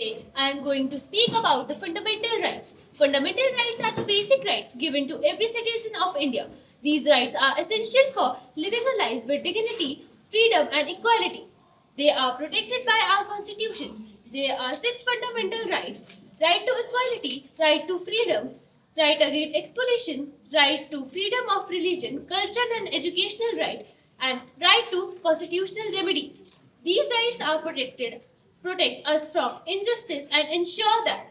Today, I am going to speak about the fundamental rights. Fundamental rights are the basic rights given to every citizen of India. These rights are essential for living a life with dignity, freedom, and equality. They are protected by our constitutions. There are six fundamental rights: right to equality, right to freedom, right against exploitation, right to freedom of religion, culture, and educational right, and right to constitutional remedies. These rights are protect us from injustice and ensure that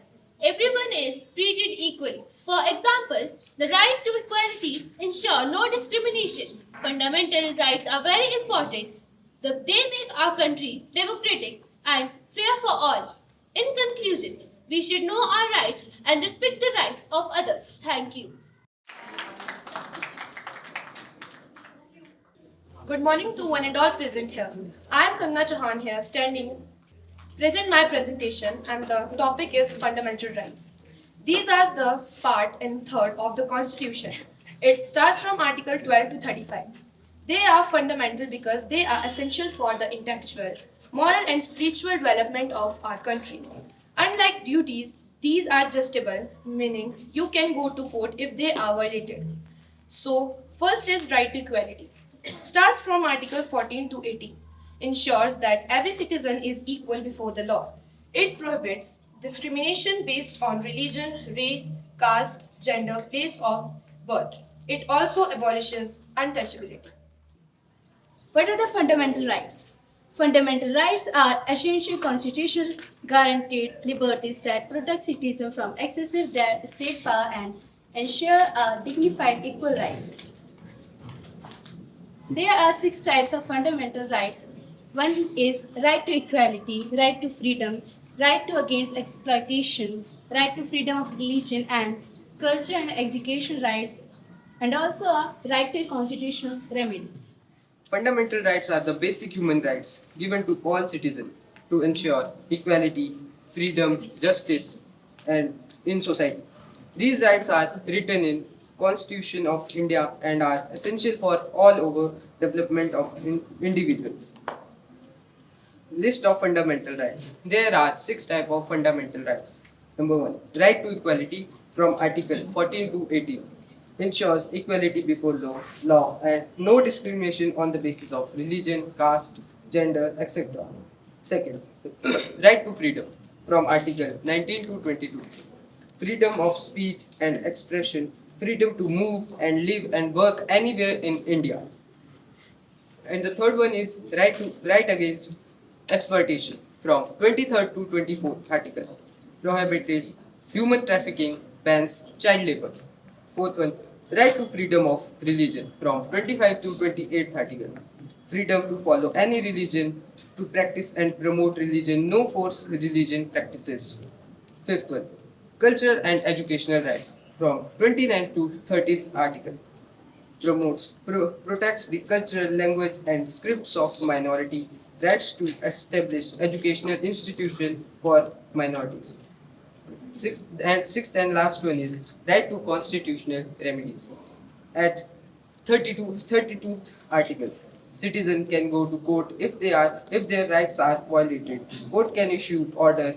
everyone is treated equally. For example, the right to equality ensure no discrimination. Fundamental rights are very important. They make our country democratic and fair for all. In conclusion, we should know our rights and respect the rights of others. Thank you. Good morning to one and all present here. I am Kangna Chauhan here standing present my presentation and the topic is fundamental rights. These are the part and third of the constitution. It starts from article 12 to 35. They are fundamental because they are essential for the intellectual, moral and spiritual development of our country. Unlike duties, these are justable, meaning you can go to court if they are violated. So, first is right to equality. Starts from Article 14 to 18. Ensures that every citizen is equal before the law. It prohibits discrimination based on religion, race, caste, gender, place of birth. It also abolishes untouchability. What are the fundamental rights? Fundamental rights are essential constitutional guaranteed liberties that protect citizens from excessive state power and ensure a dignified equal life. There are six types of fundamental rights. One is right to equality, right to freedom, right to against exploitation, right to freedom of religion and culture and education rights, and also a right to constitutional remedies. Fundamental rights are the basic human rights given to all citizens to ensure equality, freedom, justice, and in society. These rights are written in Constitution of India and are essential for all over development of individuals. List of fundamental rights. There are six types of fundamental rights. Number one, right to equality from Article 14 to 18 ensures equality before law and no discrimination on the basis of religion, caste, gender, etc. Second, right to freedom from Article 19 to 22. Freedom of speech and expression, freedom to move and live and work anywhere in India. And the third one is right against exploitation from 23rd to 24th article. Prohibited human trafficking, bans child labor. Fourth one, right to freedom of religion from 25 to 28th article. Freedom to follow any religion, to practice and promote religion, no forced religion practices. Fifth one, culture and educational right from 29th to 30th article. Protects the cultural, language and scripts of minority, rights to establish educational institution for minorities. Sixth and last one is right to constitutional remedies. At 32 article, citizen can go to court if their rights are violated. Court can issue order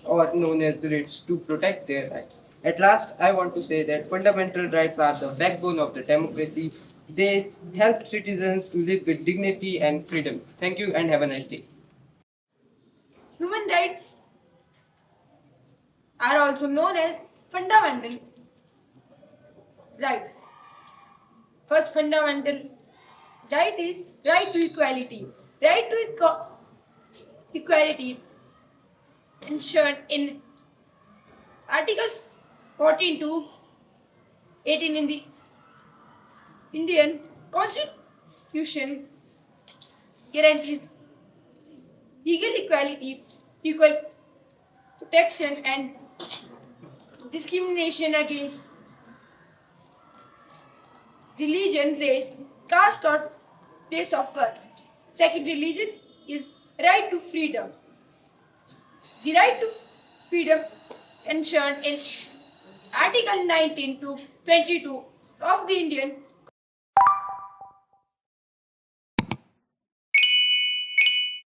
or known as writs to protect their rights. At last, I want to say that fundamental rights are the backbone of the democracy. They help citizens to live with dignity and freedom. Thank you and have a nice day. Human rights are also known as fundamental rights. First fundamental right is right to equality. Right to equality ensured in Article 14 to 18 in the Indian Constitution guarantees legal equality, equal protection and discrimination against religion, race, caste or place of birth. Second, religion is right to freedom. The right to freedom enshrined in Article 19 to 22 of the Indian